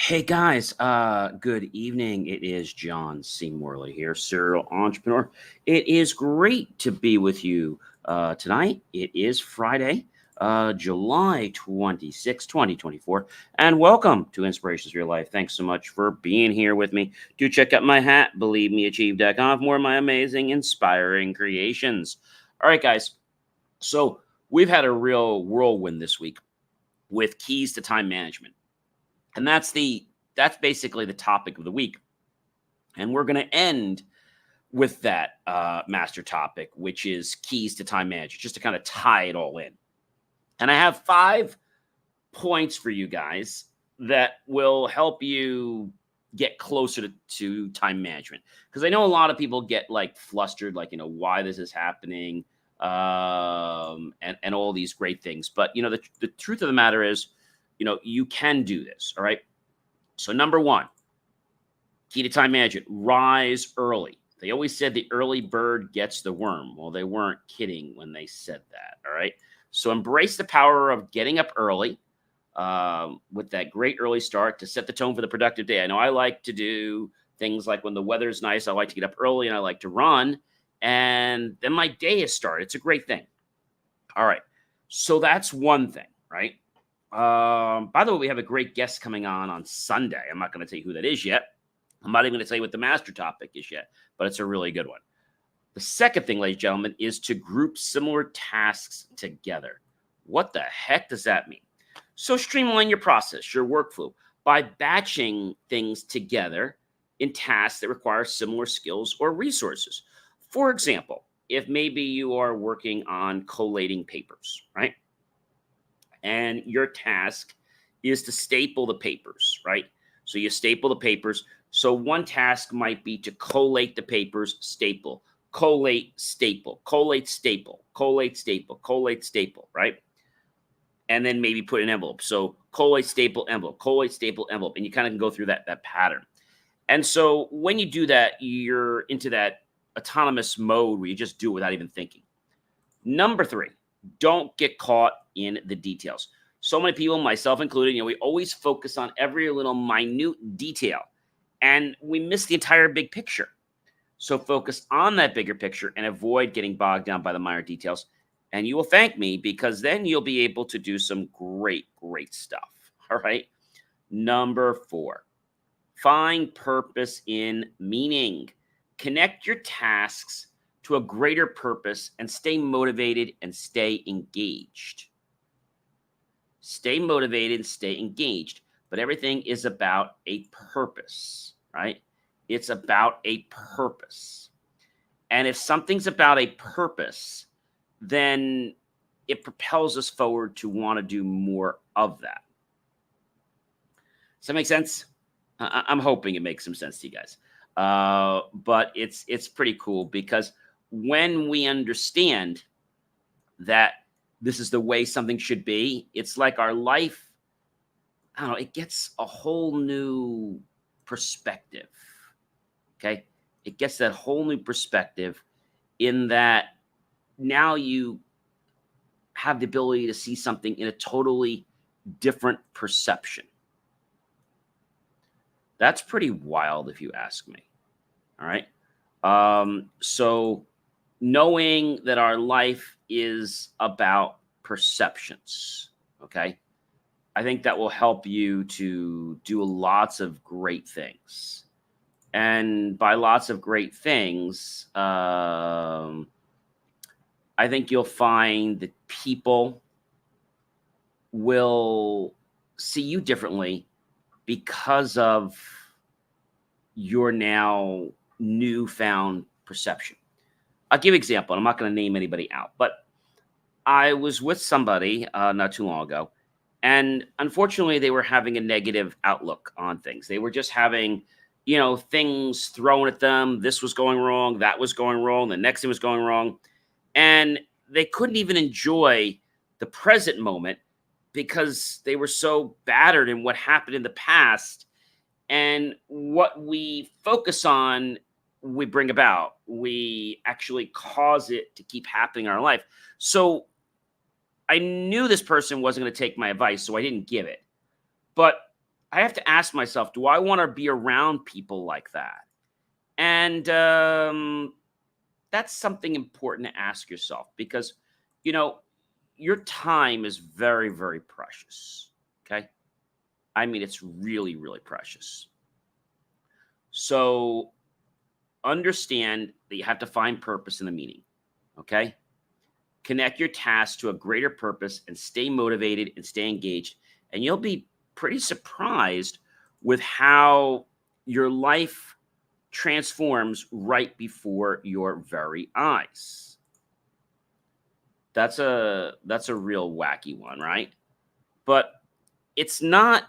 Hey guys, good evening. It is John C. Morley here, serial entrepreneur. It is great to be with you tonight. It is Friday, July 26, 2024, and welcome to Inspirations for Your Life. Thanks so much for being here with me. Do check out my hat, believemeachieve.com, for more of my amazing, inspiring creations. All right, guys. So we've had a real whirlwind this week with keys to time management. And that's basically the topic of the week. And we're going to end with that master topic, which is keys to time management, just to kind of tie it all in. And I have 5 points for you guys that will help you get closer to time management. Because I know a lot of people get like flustered, like, why this is happening, and all these great things. But, the truth of the matter is, you can do this. All right. So number 1, key to time management, rise early. They always said the early bird gets the worm. Well, they weren't kidding when they said that. All right. So embrace the power of getting up early with that great early start to set the tone for the productive day. I know I like to do things like when the weather's nice, I like to get up early and I like to run. And then my day is started. It's a great thing. All right. So that's one thing, right? By the way, we have a great guest coming on Sunday. I'm not going to tell you who that is yet. I'm not even going to tell you what the master topic is yet, but it's a really good one. The second thing, ladies and gentlemen, is to group similar tasks together. What the heck does that mean? So streamline your process, your workflow, by batching things together in tasks that require similar skills or resources. For example, if maybe you are working on collating papers, right? And your task is to staple the papers, right? So you staple the papers. So one task might be to collate the papers, staple, collate, staple, collate, staple, collate, staple, collate, staple, right? And then maybe put an envelope. So collate, staple, envelope, collate, staple, envelope. And you kind of can go through that pattern. And so when you do that, you're into that autonomous mode where you just do it without even thinking. Number 3, don't get caught in the details. So many people, myself included, we always focus on every little minute detail and we miss the entire big picture. So focus on that bigger picture and avoid getting bogged down by the minor details. And you will thank me, because then you'll be able to do some great stuff. All right. Number 4, find purpose in meaning. Connect your tasks to a greater purpose and stay motivated and stay engaged. Stay motivated and stay engaged. But everything is about a purpose, right? It's about a purpose. And if something's about a purpose, then it propels us forward to want to do more of that. Does that make sense? I'm hoping it makes some sense to you guys. But it's pretty cool, because when we understand that this is the way something should be, it's like our life, I don't know, it gets a whole new perspective. Okay. It gets that whole new perspective in that now you have the ability to see something in a totally different perception. That's pretty wild, if you ask me. All right. So knowing that our life is about perceptions, okay, I think that will help you to do lots of great things. And by lots of great things, I think you'll find that people will see you differently because of your now newfound perception. I'll give an example. I'm not going to name anybody out, but I was with somebody not too long ago, and unfortunately, they were having a negative outlook on things. They were just having, things thrown at them. This was going wrong. That was going wrong. The next thing was going wrong. And they couldn't even enjoy the present moment because they were so battered in what happened in the past. And what we focus on, we bring about. We actually cause it to keep happening in our life. So I knew this person wasn't going to take my advice, so I didn't give it. But I have to ask myself, do I want to be around people like that? And that's something important to ask yourself because, you know, your time is very, very precious. Okay. I mean, it's really, really precious. So understand that you have to find purpose in the meaning. Okay. Connect your tasks to a greater purpose and stay motivated and stay engaged. And you'll be pretty surprised with how your life transforms right before your very eyes. That's a real wacky one, right? But it's not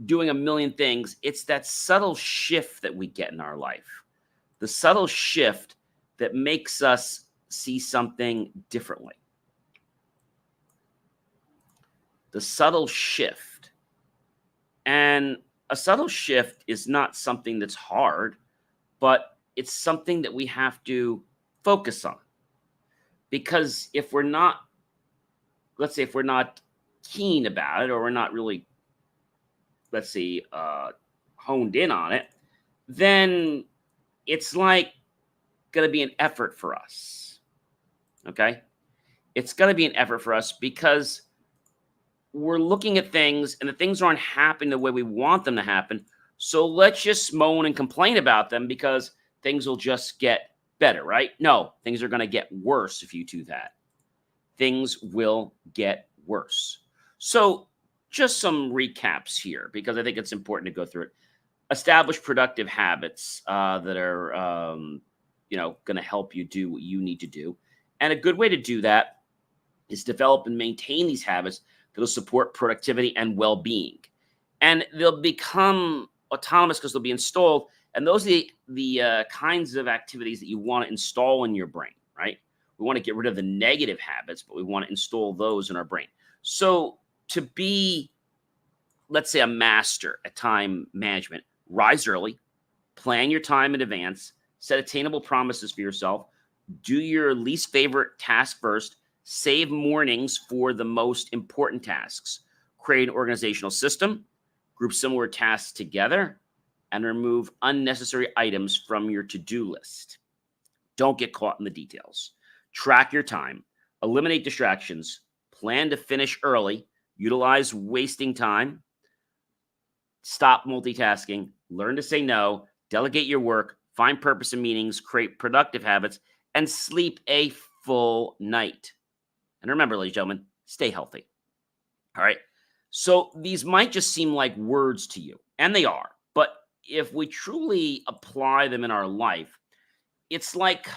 doing a million things. It's that subtle shift that we get in our life. The subtle shift that makes us see something differently. The subtle shift. And a subtle shift is not something that's hard, but it's something that we have to focus on. Because if we're not, let's say, if we're not keen about it or we're not really, let's say, honed in on it, then it's like going to be an effort for us. Okay? It's going to be an effort for us because we're looking at things and the things aren't happening the way we want them to happen. So let's just moan and complain about them because things will just get better, right? No, things are going to get worse if you do that. Things will get worse. So just some recaps here because I think it's important to go through it. Establish productive habits that are, going to help you do what you need to do. And a good way to do that is develop and maintain these habits that'll support productivity and well-being. And they'll become autonomous because they'll be installed. And those are the kinds of activities that you want to install in your brain, right? We want to get rid of the negative habits, but we want to install those in our brain. So to be, let's say, a master at time management, rise early, plan your time in advance, set attainable promises for yourself, do your least favorite task first, save mornings for the most important tasks, create an organizational system, group similar tasks together, and remove unnecessary items from your to-do list. Don't get caught in the details. Track your time, eliminate distractions, plan to finish early, utilize wasting time, stop multitasking, learn to say no, delegate your work, find purpose in meetings, create productive habits, and sleep a full night. And remember, ladies and gentlemen, stay healthy. All right. So these might just seem like words to you, and they are. But if we truly apply them in our life, it's like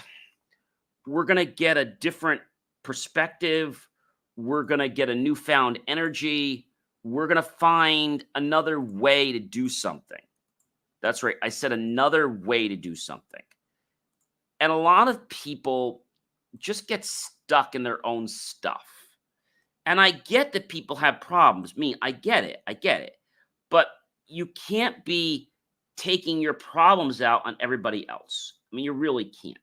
we're going to get a different perspective. We're going to get a newfound energy. We're going to find another way to do something. That's right. I said another way to do something. And a lot of people just get stuck in their own stuff. And I get that people have problems. I get it. But you can't be taking your problems out on everybody else. You really can't.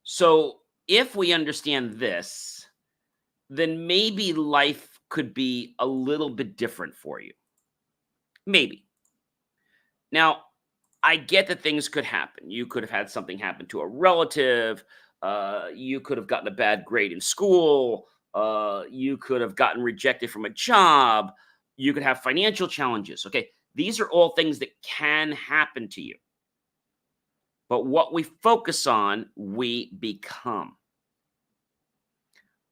So if we understand this, then maybe life could be a little bit different for you. Maybe. Now, I get that things could happen. You could have had something happen to a relative. You could have gotten a bad grade in school. You could have gotten rejected from a job. You could have financial challenges. Okay, these are all things that can happen to you. But what we focus on, we become.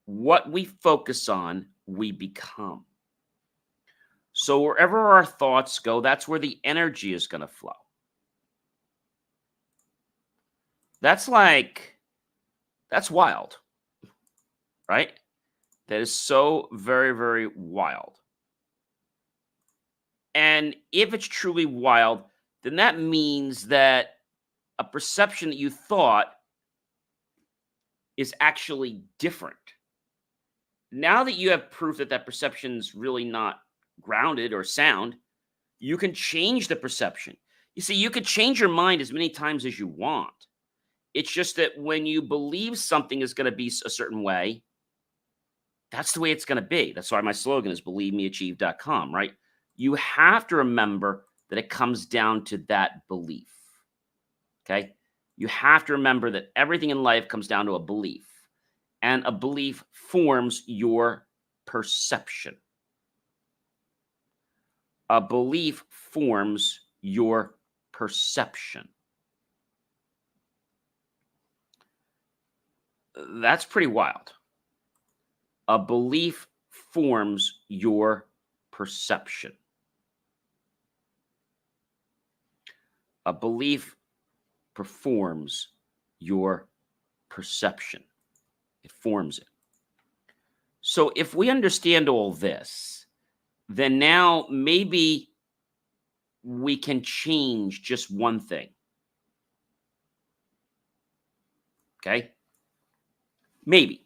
What we focus on, we become. So wherever our thoughts go, that's where the energy is going to flow. That's wild, right? That is so very, very wild. And if it's truly wild, then that means that a perception that you thought is actually different. Now that you have proof that that perception's really not grounded or sound, you can change the perception. You see, you could change your mind as many times as you want. It's just that when you believe something is going to be a certain way, That's the way it's going to be. That's why my slogan is believemeachieve.com, right? You have to remember that it comes down to that belief. Okay? You have to remember that everything in life comes down to a belief, and a belief forms your perception. A belief forms your perception. That's pretty wild. A belief forms your perception. A belief performs your perception. It forms it. So if we understand all this, then now maybe we can change just one thing. Okay? Maybe.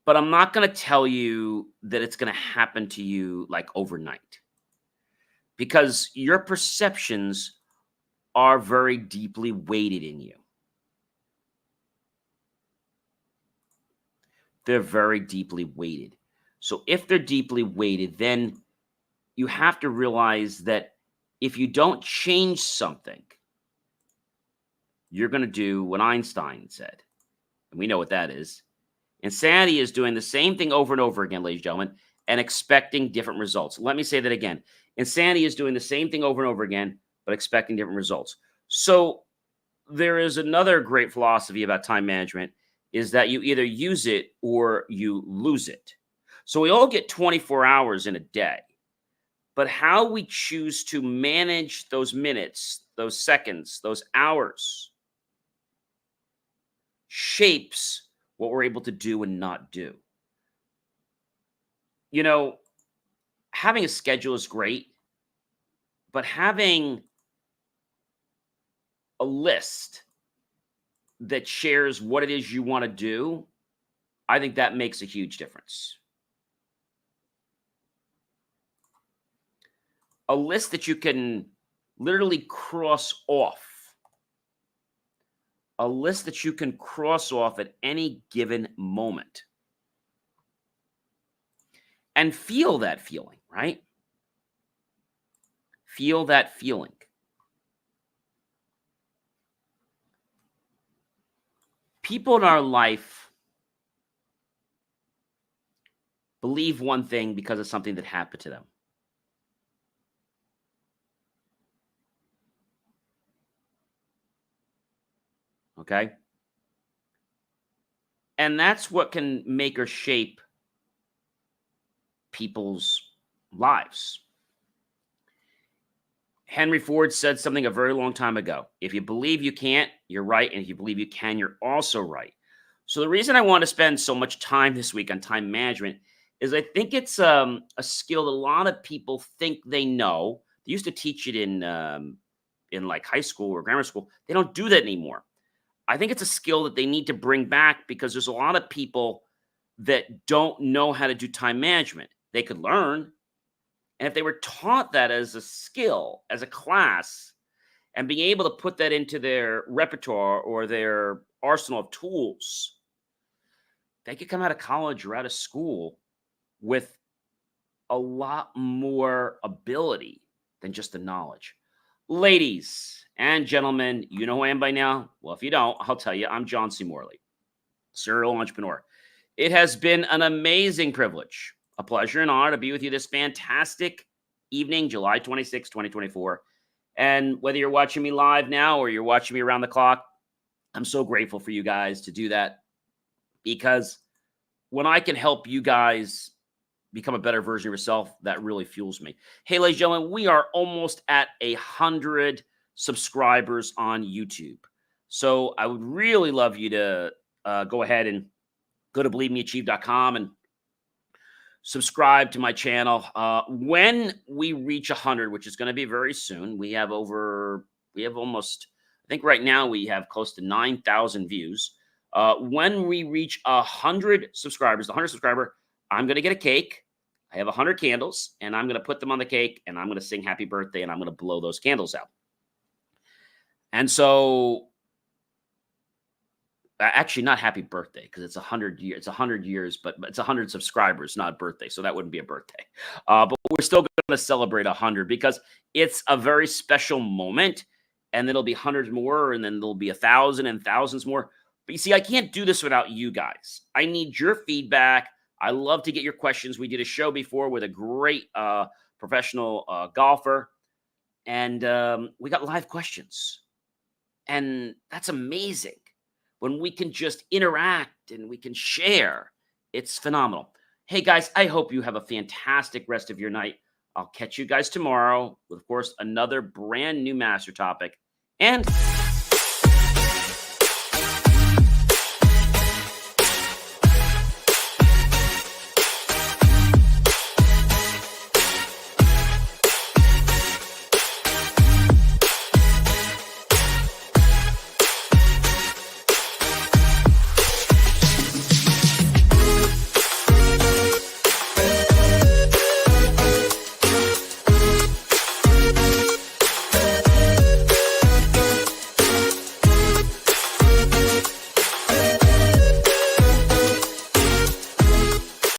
But I'm not going to tell you that it's going to happen to you like overnight, because your perceptions are very deeply weighted in you. They're very deeply weighted. So if they're deeply weighted, then you have to realize that if you don't change something, you're going to do what Einstein said. And we know what that is. Insanity is doing the same thing over and over again, ladies and gentlemen, and expecting different results. Let me say that again. Insanity is doing the same thing over and over again, but expecting different results. So there is another great philosophy about time management, is that you either use it or you lose it. So we all get 24 hours in a day, but how we choose to manage those minutes, those seconds, those hours shapes what we're able to do and not do. You know, having a schedule is great, but having a list that shares what it is you want to do, I think that makes a huge difference. A list that you can literally cross off. A list that you can cross off at any given moment. And feel that feeling, right? Feel that feeling. People in our life believe one thing because of something that happened to them. Okay? And that's what can make or shape people's lives. Henry Ford said something a very long time ago. If you believe you can't, you're right. And if you believe you can, you're also right. So the reason I want to spend so much time this week on time management is I think it's a skill that a lot of people think they know. They used to teach it in like high school or grammar school. They don't do that anymore. I think it's a skill that they need to bring back, because there's a lot of people that don't know how to do time management. They could learn. And if they were taught that as a skill, as a class, and being able to put that into their repertoire or their arsenal of tools, they could come out of college or out of school with a lot more ability than just the knowledge. Ladies and gentlemen, you know who I am by now? Well, if you don't, I'll tell you. I'm John C. Morley, serial entrepreneur. It has been an amazing privilege, a pleasure and honor to be with you this fantastic evening, July 26, 2024. And whether you're watching me live now or you're watching me around the clock, I'm so grateful for you guys to do that, because when I can help you guys become a better version of yourself, that really fuels me. Hey, ladies and gentlemen, we are almost at 100 subscribers on YouTube. So I would really love you to go ahead and go to believemeachieve.com and subscribe to my channel. When we reach 100, which is going to be very soon, we have almost, I think right now we have close to 9,000 views. When we reach 100 subscribers, the 100 subscriber, I'm going to get a cake. I have 100 candles, and I'm going to put them on the cake, and I'm going to sing happy birthday, and I'm going to blow those candles out. And so Actually, not happy birthday because it's 100 years. It's 100 years, but it's 100 subscribers, not birthday. So that wouldn't be a birthday. But we're still going to celebrate 100 because it's a very special moment, and then it'll be hundreds more, and then there'll be 1,000 and thousands more. But you see, I can't do this without you guys. I need your feedback. I love to get your questions. We did a show before with a great professional golfer, and we got live questions, and that's amazing. When we can just interact and we can share, it's phenomenal. Hey guys, I hope you have a fantastic rest of your night. I'll catch you guys tomorrow with, of course, another brand new master topic. And